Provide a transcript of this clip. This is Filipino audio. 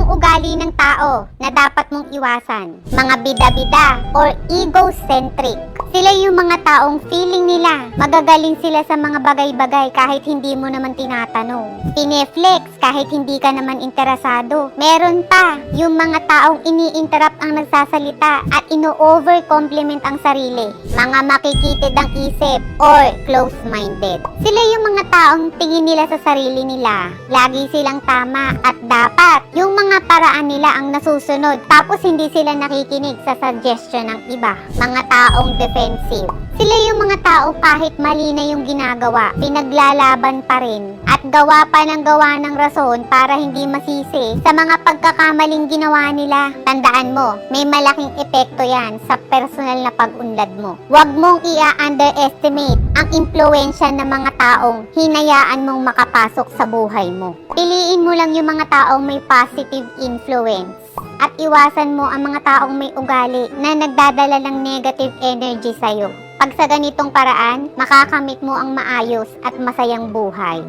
tatlong ugali ng tao na dapat mong iwasan. Mga bida-bida or egocentric. Sila yung mga taong feeling nila magagaling sila sa mga bagay-bagay kahit hindi mo naman tinatanong. Pineflex kahit hindi ka naman interesado. Meron pa yung mga taong ini-interrupt ang nagsasalita at ino-over-compliment ang sarili. Mga makikitid ang isip or close-minded. Sila yung mga taong tingin nila sa sarili nila. Lagi silang tama at dapat yung mga paraan nila ang nasusunod tapos hindi sila nakikinig sa suggestion ng iba. Mga taong defensive. Sila yung mga tao kahit mali na yung ginagawa, pinaglalaban pa rin at gawa pa ng gawa ng rason para hindi masisi sa mga pagkakamaling ginawa nila. Tandaan mo, may malaking epekto yan sa personal na pag-unlad mo. Huwag mong i-underestimate ang impluensya ng mga taong hinayaan mong makapasok sa buhay mo. Piliin mo lang yung mga taong may positive influence at iwasan mo ang mga taong may ugali na nagdadala ng negative energy sa'yo. Pag sa ganitong paraan, makakamit mo ang maayos at masayang buhay.